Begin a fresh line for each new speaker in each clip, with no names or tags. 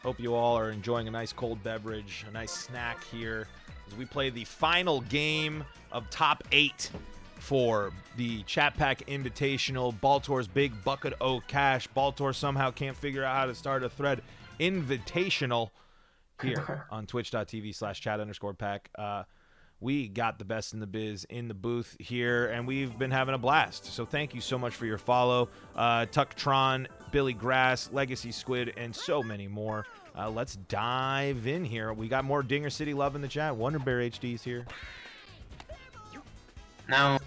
Hope you all are enjoying a nice cold beverage, a nice snack here as we play the final game of top 8 for the Chat Pack Invitational. Baltor'S big bucket o' cash. Baltor somehow can't figure out how to start a thread. Invitational here on twitch.tv/chat_pack. We got the best in the biz in the booth here, and we've been having a blast. So thank you so much for your follow. Tucktron, Billy Grass, Legacy Squid, and so many more. Let's dive in here. We got more Dinger City love in the chat. Wonder Bear HD's here.
No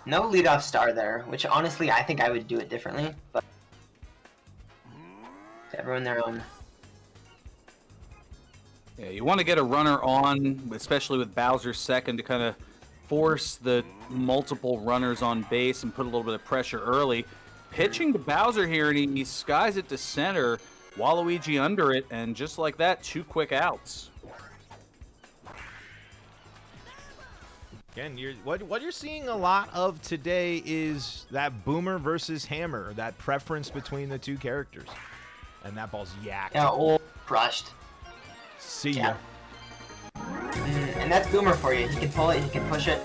leadoff star there, which honestly I think I would do it differently, but everyone their own.
Yeah, you want to get a runner on, especially with Bowser's second, to kind of force the multiple runners on base and put a little bit of pressure early. Pitching to Bowser here, and he skies it to center, Waluigi under it, and just like that, 2 quick outs.
Again, what you're seeing a lot of today is that Boomer versus Hammer, that preference between the two characters. And that ball's yacked.
Yeah, all crushed.
See ya.
And that's Boomer for you. He can pull it, he can push it.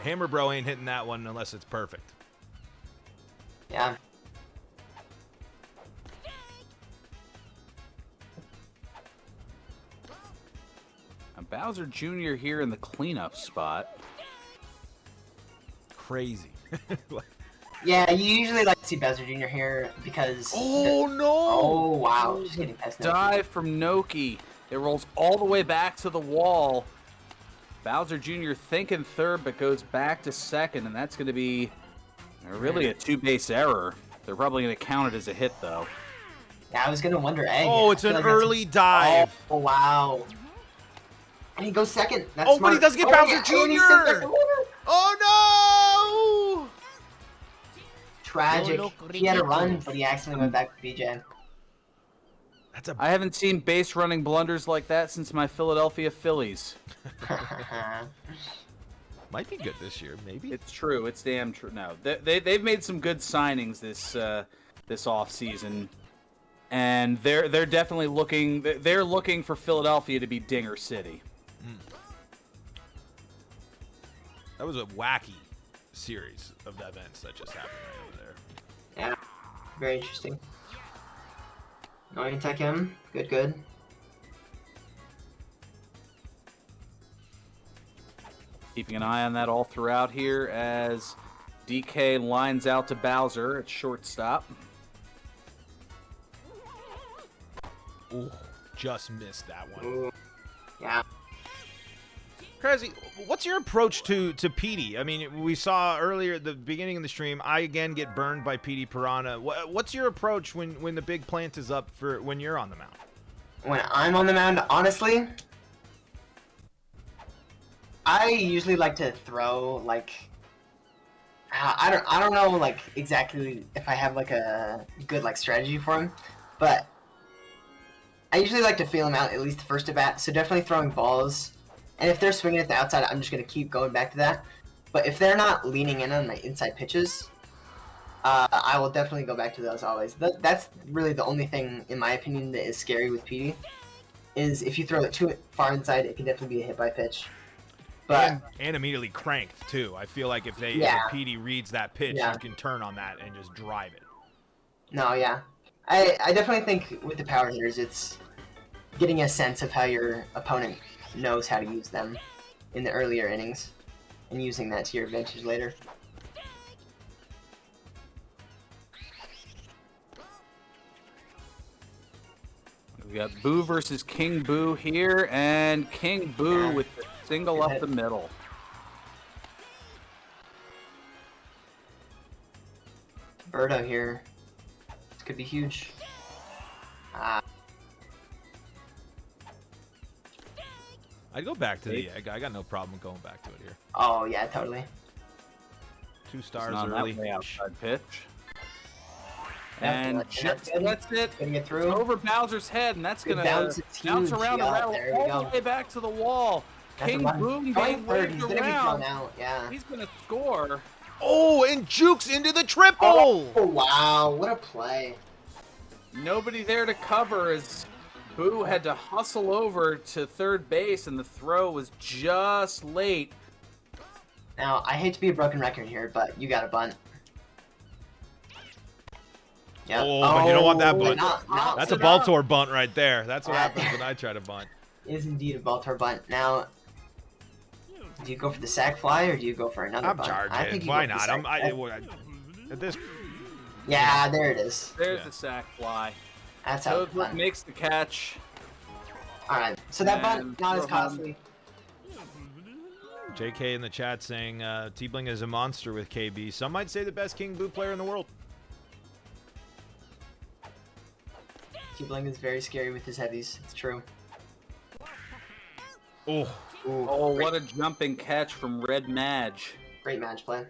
Hammer Bro ain't hitting that one unless it's perfect.
Yeah.
And Bowser Jr. here in the cleanup spot.
Crazy.
Yeah, you usually like to see Bowser Jr. here because...
Oh, no!
Oh, wow. Just getting past
Dive from Noki. It rolls all the way back to the wall. Bowser Jr. thinking third, but goes back to second, and that's going to be really a 2-base error. They're probably going to count it as a hit, though.
Yeah, I was going to wonder,
Oh, it's an early dive.
Oh, wow. And he goes second. That's
smart.
But
he does get Bowser Jr. Oh, no!
Tragic. He had a run, but he accidentally went back to BJ.
I haven't seen base running blunders like that since my Philadelphia Phillies.
Might be good this year, maybe.
It's true. It's damn true. No, they've made some good signings this off season, and they're definitely looking. They're looking for Philadelphia to be Dinger City.
That was a wacky series of events that just happened right over there.
Yeah, very interesting. Going to tech him. Good.
Keeping an eye on that all throughout here as DK lines out to Bowser at shortstop.
Ooh, just missed that one.
Ooh. Yeah.
Crazy. What's your approach to Petey? I mean, we saw earlier at the beginning of the stream, I again get burned by Petey Piranha. What's your approach when the big plant is up for when you're on the mound?
When I'm on the mound, honestly, I usually like to throw like I don't know like exactly if I have like a good like strategy for him, but I usually like to feel him out at least the first at bat. So definitely throwing balls. And if they're swinging at the outside, I'm just going to keep going back to that. But if they're not leaning in on my inside pitches, I will definitely go back to those always. That's really the only thing, in my opinion, that is scary with PD, is if you throw it too far inside, it can definitely be a hit by pitch. But
and immediately cranked, too. I feel like if PD reads that pitch, you can turn on that and just drive it.
No, yeah. I definitely think with the power hitters, it's getting a sense of how your opponent knows how to use them in the earlier innings and using that to your advantage later.
We got Boo versus King Boo here, and King Boo with the single up the middle.
Birdo here. This could be huge.
I'd go back to the egg. I got no problem going back to it here.
Oh, yeah, totally.
2 stars
not
early.
That way outside pitch.
And
And just lets it
Gonna get through.
over Bowser's head, and that's going to
bounce,
bounce around and rattle
there we
all
go.
the way back to the wall.
That's
King
a run.
Boom
Going
being
third,
waved
he's gonna be thrown
around.
out, yeah.
He's going to score.
Oh, and jukes into the triple!
Oh, wow, what a play.
Nobody there to cover as Boo had to hustle over to third base, and the throw was just late.
Now, I hate to be a broken record here, but you got a bunt. Yep.
Oh, but you don't want that bunt.
Not
That's a Baltor bunt right there. That's what happens when I try to bunt.
Is indeed a Baltor bunt. Now, do you go for the sack fly or do you go for another
I'm
bunt?
charging.
I think you
Why
go for
not?
the sack fly.
At this.
Yeah, there it is.
There's the sack fly.
That's how it's
Toadwood
done.
makes the catch.
All right, so that bunt
And
not as
throw home.
costly.
JK in the chat saying Tbling is a monster with KB. Some might say the best King Boo player in the world.
Tbling is very scary with his heavies. It's true.
Oh,
Ooh,
Oh,
great,
what a jumping catch from Red Madge.
great match play.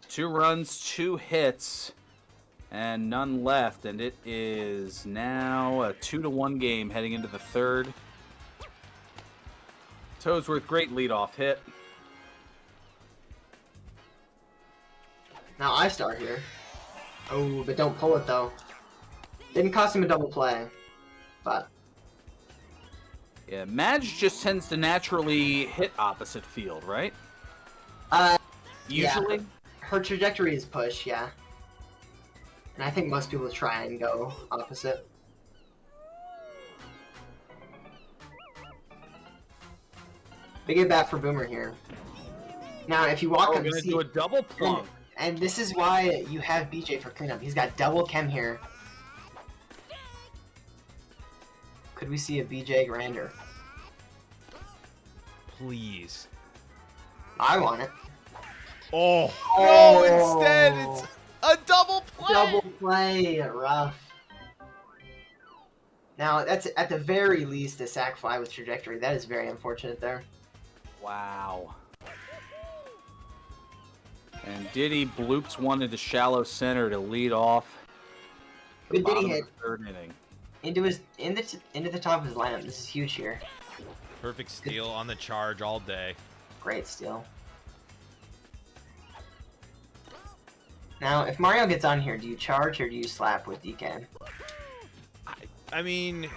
2 runs, 2 hits, and none left. And it is now a 2-1 game heading into the third. Toadsworth, great leadoff hit.
Now I start here. Oh, but don't pull it though. Didn't cost him a double play, but
Yeah, Madge just tends to naturally hit opposite field, right? Usually.
yeah, her trajectory is push, yeah. And I think most people try and go opposite. Big at bat for Boomer here. Now, if you walk
Oh,
him,
we're gonna
see,
do a double plump.
and this is why you have BJ for cleanup. He's got double chem here. Could we see a BJ Grander?
please.
I want it.
Oh,
Oh.
no, instead it's a double play.
Double play, rough. Now, that's at the very least a sack fly with trajectory. That is very unfortunate there.
Wow. And Diddy bloops one into shallow center to lead off. the
Good Diddy
bottom of
hit.
the third inning.
Into the top of his lineup. This is huge here.
Perfect steal on the charge all day.
Great steal. Now, if Mario gets on here, do you charge or do you slap with DK?
I mean,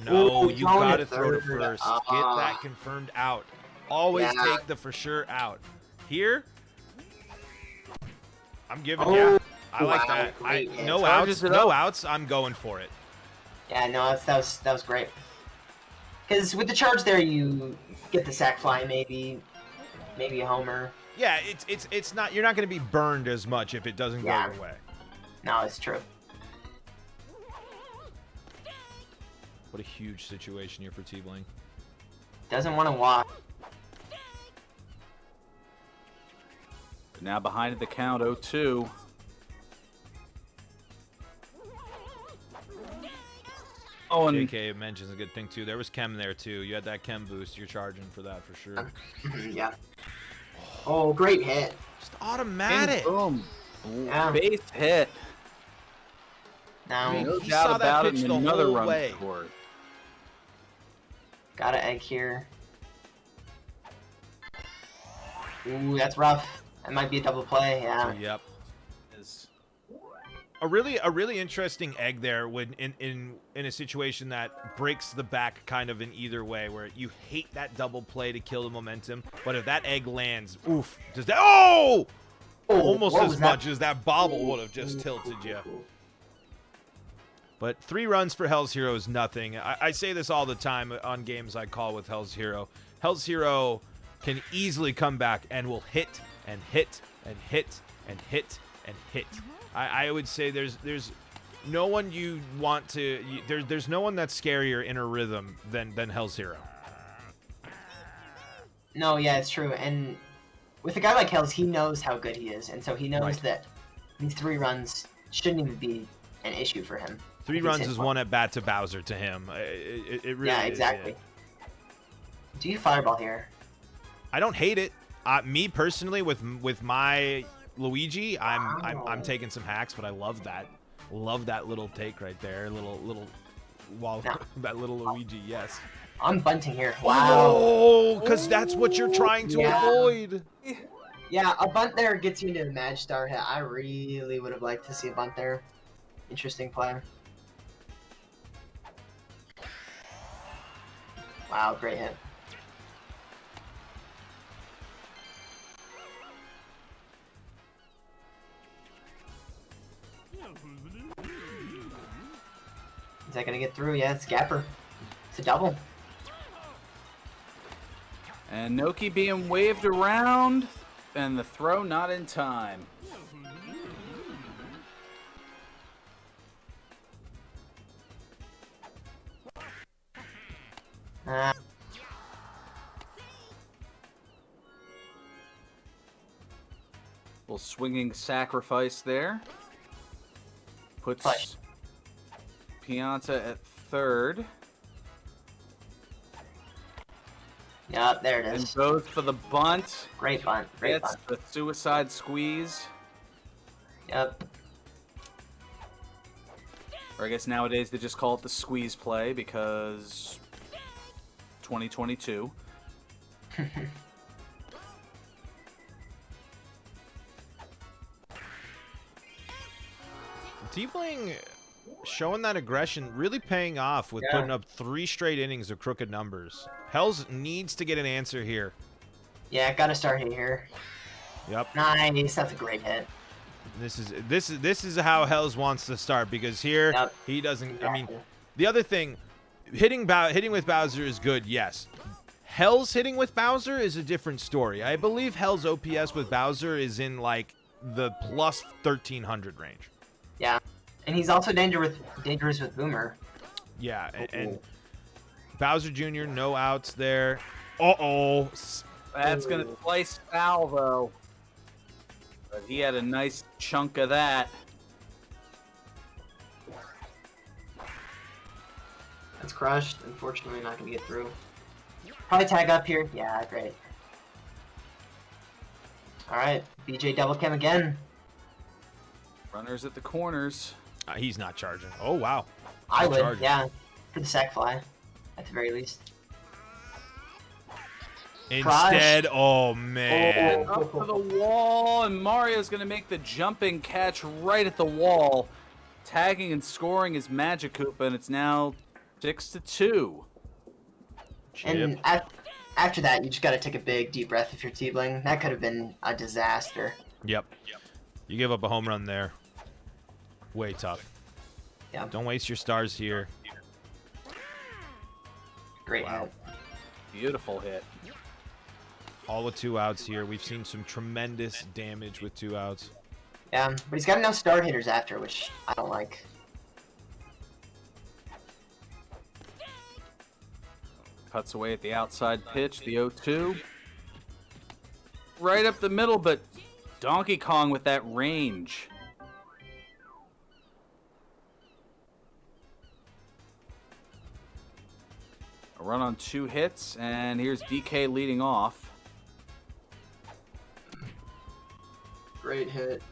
no,
Ooh,
you
throwing
gotta
it
throw to
third.
first. Get that confirmed out. Always
Yeah.
take the for sure out. Here, I'm giving
Oh,
you. I like
wow,
that.
great hit.
No
Charges
outs.
it
No
up.
outs. I'm going for it.
Yeah, no, that was great. Because with the charge there, you get the sack fly, maybe a homer.
Yeah, it's not. You're not going to be burned as much if it doesn't
Yeah.
go your way.
No, it's true.
What a huge situation here for Tbling.
Doesn't want to walk.
Now behind at the count, 0-2. Oh, and
JK mentions a good thing too. There was chem there too. You had that chem boost. You're charging for that for sure.
Yeah. Oh, great hit.
Just automatic.
boom.
Yeah.
Base hit.
Now,
No
he
doubt
saw that
about it,
pitch
and
the
another
whole
run
way.
scored.
got an egg here. Ooh, that's rough. That might be a double play, yeah.
Yep.
Is-
A really interesting egg there when in a situation that breaks the back kind of in either way, where you hate that double play to kill the momentum, but if that egg lands, oof, does that almost
what
as
was
much
that?
as that bobble would have just tilted you. But 3 runs for Hellzhero is nothing. I say this all the time on games I call with Hellzhero. Hellzhero can easily come back and will hit and hit and hit and hit and hit. I would say there's no one you want to. There's no one that's scarier in a rhythm than Hellzhero.
No, yeah, it's true. And with a guy like Hells, he knows how good he is, and so he knows
Right.
that these 3 runs shouldn't even be an issue for him.
3
If he's
runs
hit
is
one.
one at bat to Bowser to him. It really
Yeah,
is,
exactly. Do you fireball here?
I don't hate it. Me personally, with my Luigi, I'm taking some hacks, but I love that. Love that little take right there. Little wall.
No.
That little Luigi. Yes.
I'm bunting here. Wow.
Oh, because that's what you're trying to
Yeah.
avoid.
Yeah, a bunt there gets you into the Madge Star hit. I really would have liked to see a bunt there. Interesting play. Wow, great hit. Is that gonna get through? Yeah, it's Gapper. It's a double.
And Noki being waved around, and the throw not in time. Little swinging sacrifice there. Puts
Push.
Pianta at third.
Yep, there it
And
is.
goes for the bunt.
Great bunt. Great
Gets
bunt.
the suicide squeeze.
Yep.
Or I guess nowadays they just call it the squeeze play because 2022.
Tbling showing that aggression, really paying off with
Yeah.
putting up 3 straight innings of crooked numbers. Hells needs to get an answer here.
Yeah, gotta start here.
Yep.
Nice. That's a great hit.
This is how Hells wants to start, because here
Yep.
he doesn't. I mean,
Exactly.
the other thing, hitting with Bowser is good, yes. Hell's hitting with Bowser is a different story. I believe Hell's OPS with Bowser is in like the plus 1300 range.
Yeah. And he's also dangerous with Boomer.
Yeah, and Bowser Jr. no outs there. Uh-oh.
That's going to slice foul, though. But he had a nice chunk of that.
That's crushed. Unfortunately, not gonna get through. Probably tag up here. Yeah, great. All right, BJ double cam again.
Runners at the corners.
He's not charging. Oh, wow.
I would,
charging.
yeah, for the sack fly, at the very least.
Instead, oh, man.
Oh.
Up to the wall, and Mario's going to make the jumping catch right at the wall. Tagging and scoring his Magic Koopa, and it's now 6-2.
And after that, you just gotta take a big, deep breath if you're Tbling. That could have been a disaster.
Yep. You give up a home run there. Way tough.
Yeah.
Don't waste your stars here.
Great
Wow.
hit.
Beautiful hit.
All with 2 outs here. We've seen some tremendous damage with 2 outs.
Yeah, but he's got enough star hitters after, which I don't like.
Cuts away at the outside pitch, the 0-2. Right up the middle, but Donkey Kong with that range. A run on 2 hits, and here's DK leading off.
Great hit.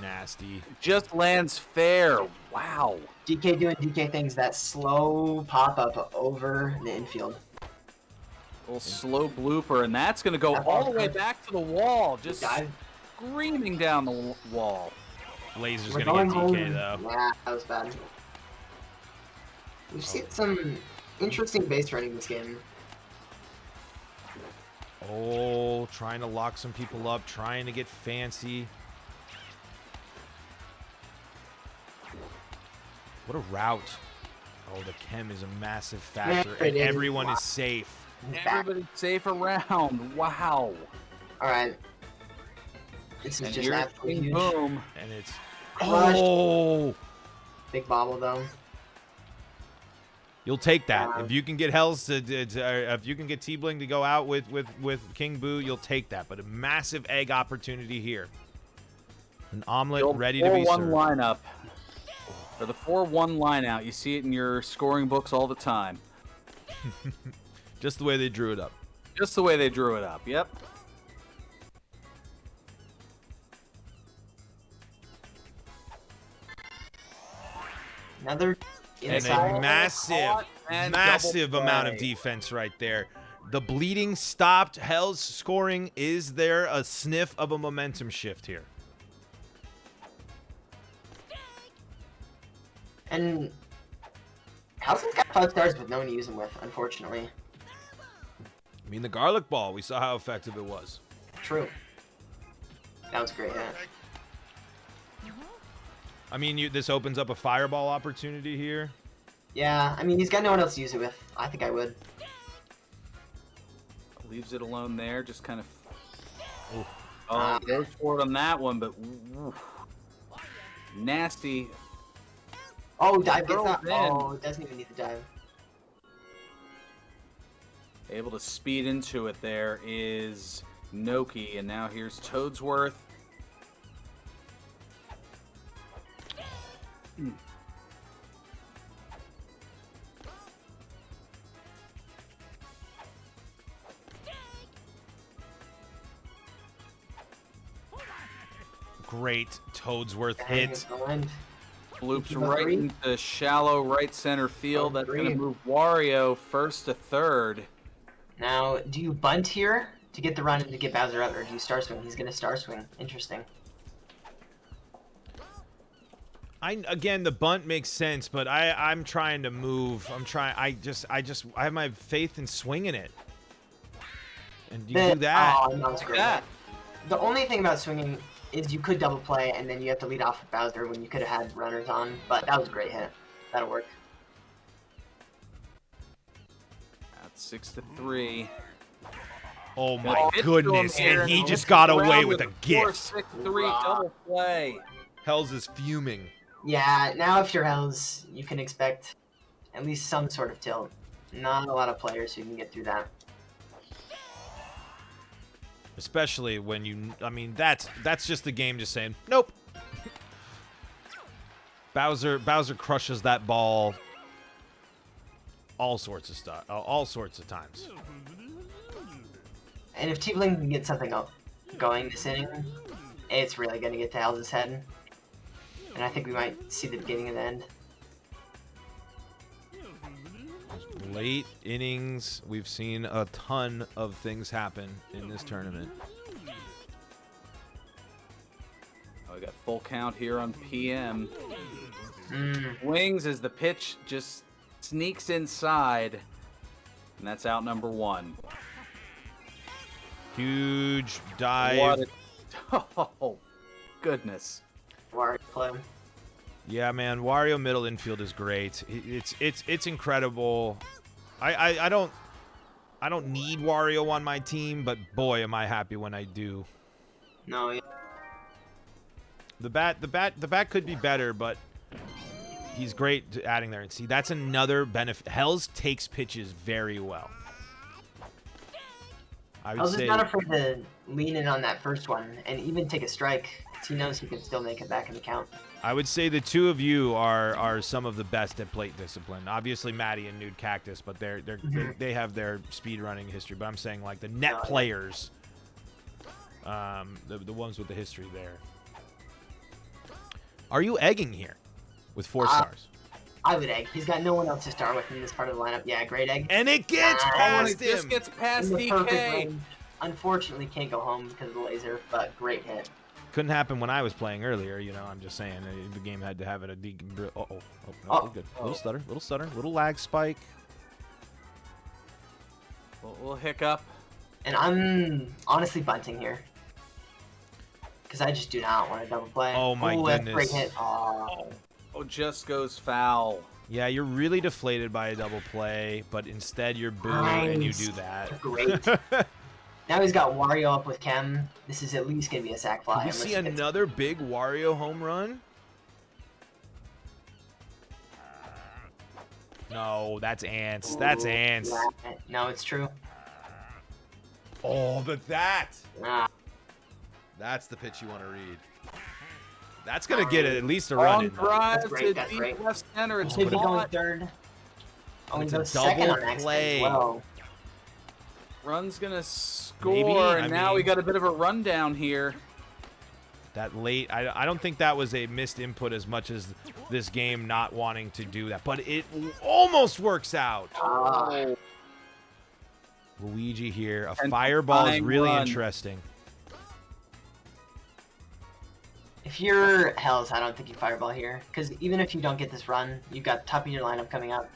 Nasty.
Just lands fair. Wow.
DK doing DK things, that slow pop-up over the infield.
A little slow blooper, and that's going to go all the way back to the wall. Just
Dive.
screaming down the wall.
Laser's
We're
going to
going
get DK,
home.
though.
Yeah, that was bad. We've seen some interesting base running this game.
Oh, trying to lock some people up, trying to get fancy. What a route. Oh, the chem is a massive factor,
Yeah, it
and
is.
everyone is safe.
He's back.
Everybody's safe around. Wow.
Alright. This is
And
just
here's
absolutely
King
huge.
Boom.
And it's...
Crushed.
Oh!
Big bobble, though.
You'll take that.
Wow.
If you can get Hells if you can get Tbling to go out with King Boo, you'll take that. But a massive egg opportunity here. An omelet
The old
ready to be
4-1
served.
lineup. Or the 4-1 line out. You see it in your scoring books all the time.
Just the way they drew it up.
Just the way they drew it up. Yep.
Another
And
inside.
a massive,
And
massive
double
amount of
play.
defense right there. The bleeding stopped. Hell's scoring. Is there a sniff of a momentum shift here?
And Housen's got 5 stars with no one to use him with, unfortunately.
I mean, the garlic ball, we saw how effective it was.
True. That was a great hit.
I mean, this opens up a fireball opportunity here.
Yeah, I mean, he's got no one else to use it with. I think I would.
Leaves it alone there, just kind of.
Ooh.
Oh, goes for it on that one, but nasty.
Oh, dive gets
Girls
that.
in.
Oh, it doesn't even need the dive.
Able to speed into it there is Noki, and now here's Toadsworth.
Great Toadsworth
Bang,
hit.
it's behind.
Loops
Keep up
right
three.
into shallow right center field.
Oh,
That's going to
great.
move Wario first to third.
Now, do you bunt here to get the run and to get Bowser out, or do you star swing? He's gonna star swing. Interesting.
Again, the bunt makes sense, but I'm trying to move. I have my faith in swinging it. And you do that.
Oh, that was great.
Yeah.
The only thing about swinging is you could double play, and then you have to lead off with Bowser when you could have had runners on. But that was a great hit. That'll work.
That's 6-3.
Oh my
Gonna pitch to him
goodness!
here,
And he
he'll
just
hit
got
the
away
ground
with a gift.
4-6-3 double play.
Hells is fuming.
Yeah, now if you're Hells, you can expect at least some sort of tilt. Not a lot of players who can get through that.
Especially when I mean, that's just the game just saying, nope. Bowser crushes that ball all sorts of stuff, all sorts of times.
And if Tbling can get something up going this inning, it's really going to get to Hells' head. And I think we might see the beginning of the end.
Late innings, we've seen a ton of things happen in this tournament.
Oh, we got full count here on PM.
Mm.
Wings as the pitch just sneaks inside, and that's out number one.
Huge dive.
What oh, goodness.
Wario play.
Yeah, man, Wario middle infield is great. It's incredible. I don't need Wario on my team, but boy, am I happy when I do.
No, yeah.
The bat could be better, but he's great at adding there. And see, that's another benefit. Hells takes pitches very well. I would
Hells
say
is not afraid to lean in on that first one and even take a strike, because he knows he can still make it back in the count.
I would say the two of you are some of the best at plate discipline. Obviously, Maddie and Nude Cactus, but they have their speed running history. But I'm saying like the net players, the ones with the history there. Are you egging here with 4 stars?
I would egg. He's got no one else to start with in this part of the lineup. Yeah, great egg.
And it gets
Oh,
past
it just
him.
gets past
In the perfect
DK.
range. Unfortunately, can't go home because of the laser, but great hit.
Couldn't happen when I was playing earlier. You know, I'm just saying the game had to have it a no, good. Little stutter, little lag spike.
We'll hiccup.
And I'm honestly bunting here. Because I just do not want to double play.
Oh my
That's a
goodness.
great hit. Oh.
Oh, just goes foul.
Yeah, you're really deflated by a double play, but instead you're booed and you do that.
Great. Now he's got Wario up with Chem. This is at least going to be a sack fly.
Can we see another big Wario home run? No, that's ants. That's ants.
Yeah. No, it's true.
Oh, but that.
Ah.
That's the pitch you want to read. That's going to get at least a run
On
in. though.
drive
That's great,
to
that's
deep
great.
left center. It's
Should be going
caught.
third. Oh,
It's
he
a
goes second
double
on accident
play.
as well.
Run's gonna score,
Maybe,
and
I
now we
mean-
got a bit of a rundown here.
That late, I don't think that was a missed input as much as this game not wanting to do that. But it almost works out.
Ah.
Luigi here. A
And
fireball is
flying
really
run.
interesting.
If you're Hells, I don't think you fireball here. Because even if you don't get this run, you've got top of your lineup coming up.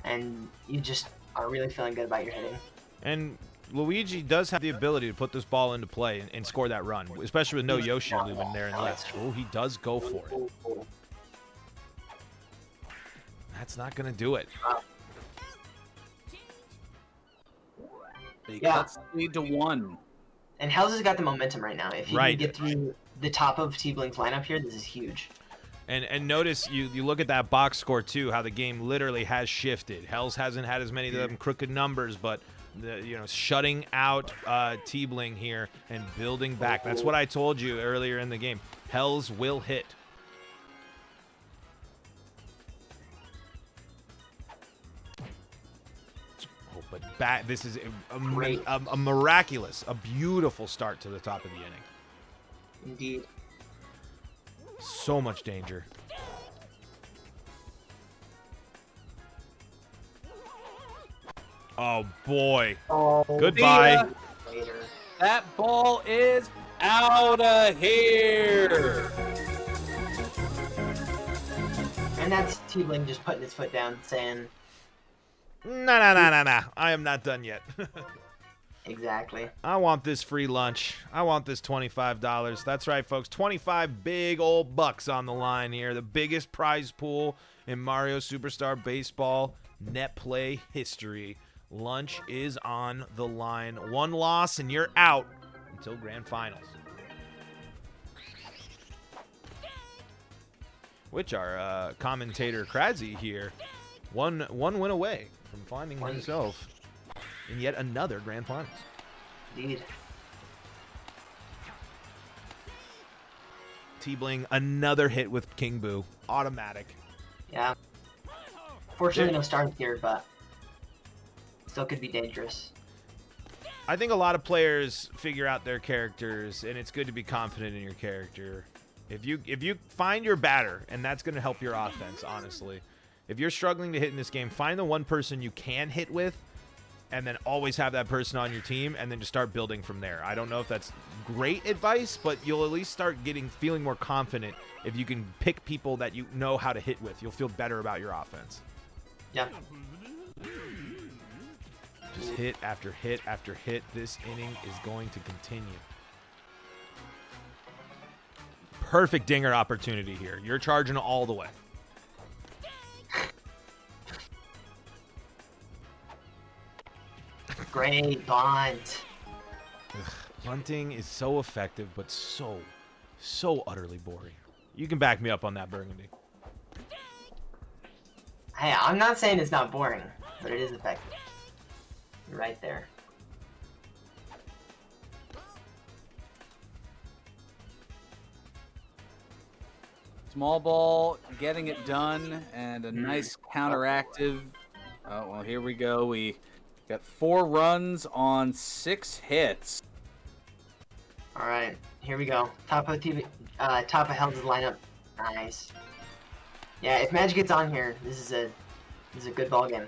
And you just are really feeling good about your hitting.
And Luigi does have the ability to put this ball into play and score that run, especially with no Yoshi looming there in left. Oh, he does go for it. That's not going to do it.
He cuts the lead to 1.
And Hell's got the momentum right now. If he
Right.
can get through the top of Tbling's lineup here, this is huge.
And notice you look at that box score too, how the game literally has shifted. Hells hasn't had as many of them crooked numbers, but shutting out Tbling here and building back. That's what I told you earlier in the game. Hells will hit. Oh, but back. This is a miraculous, a beautiful start to the top of the inning.
Indeed.
So much danger. Oh, boy.
Oh,
Goodbye.
later.
That ball is out of here.
And that's Tbling just putting his foot down, saying,
Nah. I am not done yet.
exactly.
I want this free lunch. I want this $25. That's right, folks. 25 big old bucks on the line here. The biggest prize pool in Mario Superstar Baseball net play history. Lunch is on the line. One loss and you're out until grand finals. Which our commentator Kradzy here, one win away from finding himself in yet another grand finals.
Indeed.
Tbling, another hit with King Boo. Automatic.
Yeah. Fortunately, no start here, but still could be dangerous.
I think a lot of players figure out their characters, and it's good to be confident in your character. If you find your batter, and that's going to help your offense, honestly. If you're struggling to hit in this game, find the one person you can hit with, and then always have that person on your team, and then just start building from there. I don't know if that's great advice, but you'll at least start feeling more confident if you can pick people that you know how to hit with. You'll feel better about your offense.
Yeah.
Just hit after hit after hit. This inning is going to continue. Perfect dinger opportunity here. You're charging all the way.
Great bunt.
Bunting is so effective, but so utterly boring. You can back me up on that, Burgundy.
Hey, I'm not saying it's not boring, but it is effective. You're right there.
Small ball, getting it done, and a nice counteractive. Oh, well, here we go. We got 4 runs on 6 hits.
All right, here we go. Top of Hell's lineup. Nice. Yeah, if Magic gets on here, this is a good ball game.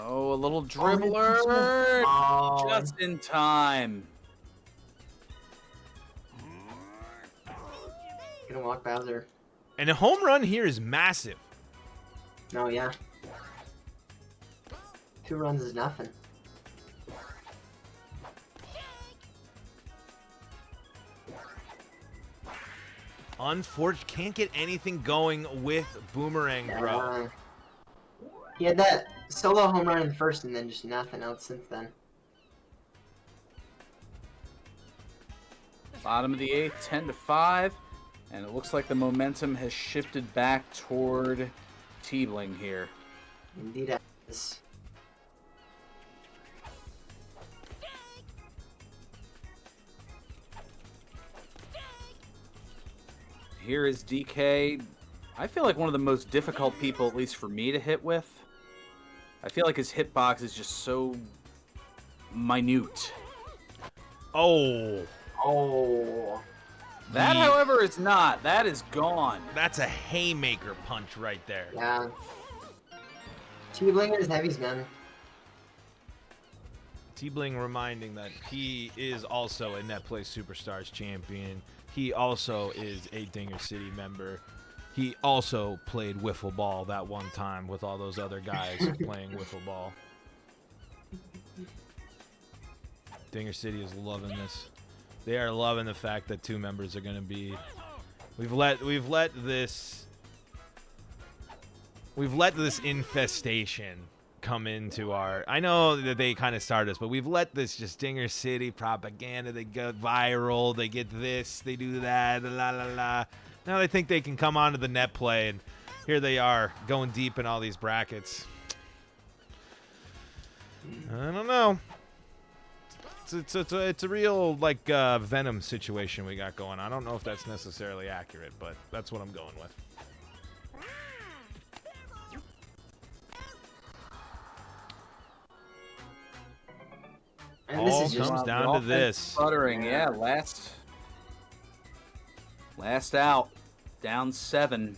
Oh, a little dribbler.
Oh,
Just in time.
gonna walk Bowser.
And a home run here is massive.
No, yeah. 2 runs is nothing.
Unfortunately, can't get anything going with Boomerang, bro.
He had that solo home run in the first and then just nothing else since then.
Bottom of the 8th, 10-5. And it looks like the momentum has shifted back toward Tbling here.
Indeed it is.
Here is DK. I feel like one of the most difficult people, at least for me, to hit with. I feel like his hitbox is just so minute.
Oh.
Oh.
That, however, is not. That is gone.
That's a haymaker punch right there.
Yeah. Tbling is heavies, man.
Tbling reminding that he is also a Net Play Superstars champion. He also is a Dinger City member. he also played wiffle ball that one time with all those other guys playing wiffle ball. Dinger City is loving this. They are loving the fact that 2 members are going to be. We've let this infestation come into our. I know that they kind of started us, but we've let this just Dinger City propaganda. They go viral. They get this. They do that. La la la. Now they think they can come onto the net play, and here they are going deep in all these brackets. I don't know. It's a real like Venom situation we got going. I don't know if that's necessarily accurate, but that's what I'm going with.
And this
All
is just
comes down to this.
Sputtering, yeah. Last out, down 7.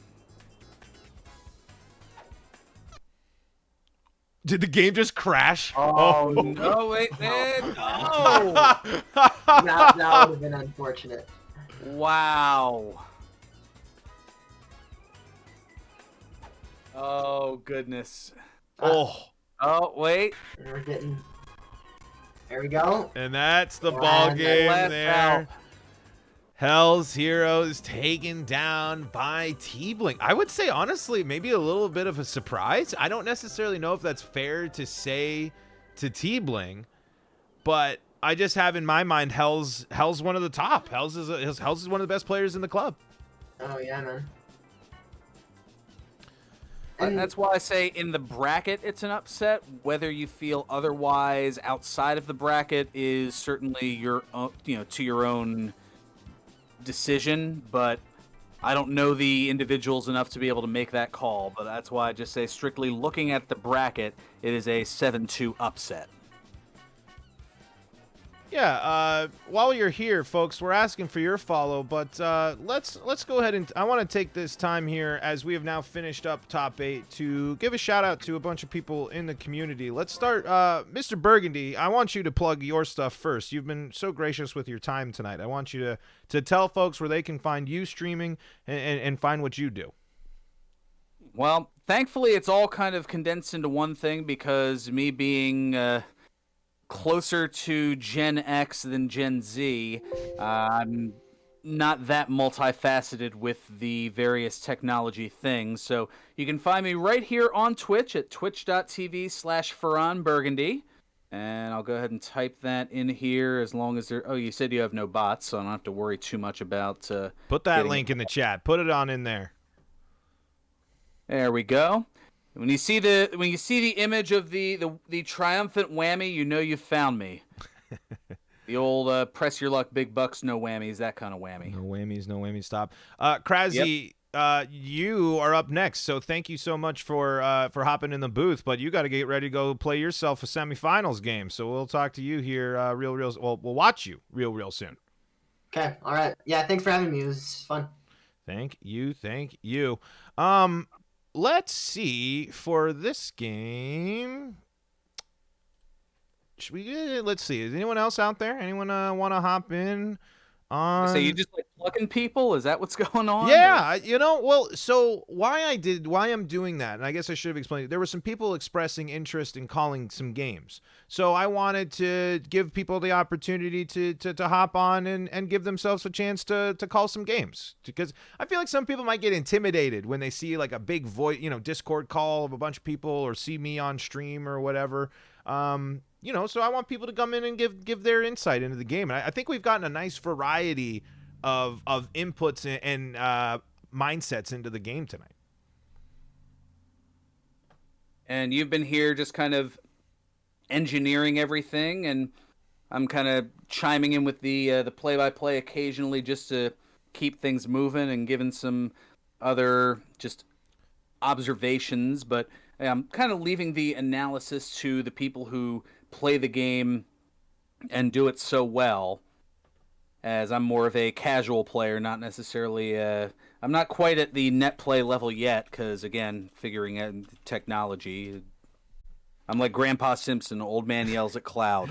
Did the game just crash?
Oh no! Wait, man! No!
that would have been unfortunate.
Wow! Oh goodness!
Oh,
Wait!
We're getting. There we go.
and that's the ball
And
game
last
there.
out.
Hellzhero is taken down by Tbling. I would say, honestly, maybe a little bit of a surprise. I don't necessarily know if that's fair to say to Tbling, but I just have in my mind Hell's one of the top. Hell's is one of the best players in the club.
Oh yeah, man.
And that's why I say in the bracket it's an upset. Whether you feel otherwise outside of the bracket is certainly your own, to your own decision, but I don't know the individuals enough to be able to make that call. But that's why I just say, strictly looking at the bracket, it is a 7-2 upset.
Yeah, while you're here, folks, we're asking for your follow, but let's go ahead and I want to take this time here as we have now finished up top 8 to give a shout out to a bunch of people in the community. Let's start, Mr. Burgundy. I want you to plug your stuff first. You've been so gracious with your time tonight. I want you to tell folks where they can find you streaming and find what you do.
Well, thankfully, it's all kind of condensed into one thing because me being closer to Gen X than Gen Z, I'm not that multifaceted with the various technology things. So you can find me right here on Twitch at twitch.tv/FerranBurgundy. And I'll go ahead and type that in here as long as there... Oh, you said you have no bots, so I don't have to worry too much about...
Put that link in the chat. Put it on in there.
There we go. When you see the image of the triumphant whammy, you know you found me. The old press your luck, big bucks, no whammies, that kind of whammy.
No whammies, stop. Krasy, you are up next, so thank you so much for hopping in the booth, but you got to get ready to go play yourself a semifinals game, so we'll talk to you here we'll watch you real soon.
Okay, all right. Yeah, thanks for having me. It was fun.
Thank you. Let's see for this game. Let's see. Is anyone else out there? Anyone want to hop in?
So you just like plucking people? Is that what's going on?
Yeah, well, so why I'm doing that, and I guess I should have explained it. There were some people expressing interest in calling some games. So I wanted to give people the opportunity to hop on and give themselves a chance to call some games. Because I feel like some people might get intimidated when they see like a big voice, Discord call of a bunch of people or see me on stream or whatever. So I want people to come in and give their insight into the game. And I think we've gotten a nice variety of inputs and mindsets into the game tonight.
And you've been here just kind of engineering everything, and I'm kind of chiming in with the play-by-play occasionally just to keep things moving and giving some other just observations. But I'm kind of leaving the analysis to the people who play the game and do it so well, as I'm more of a casual player, not necessarily I'm not quite at the net play level yet, because again, figuring out technology, I'm like Grandpa Simpson, old man yells at cloud.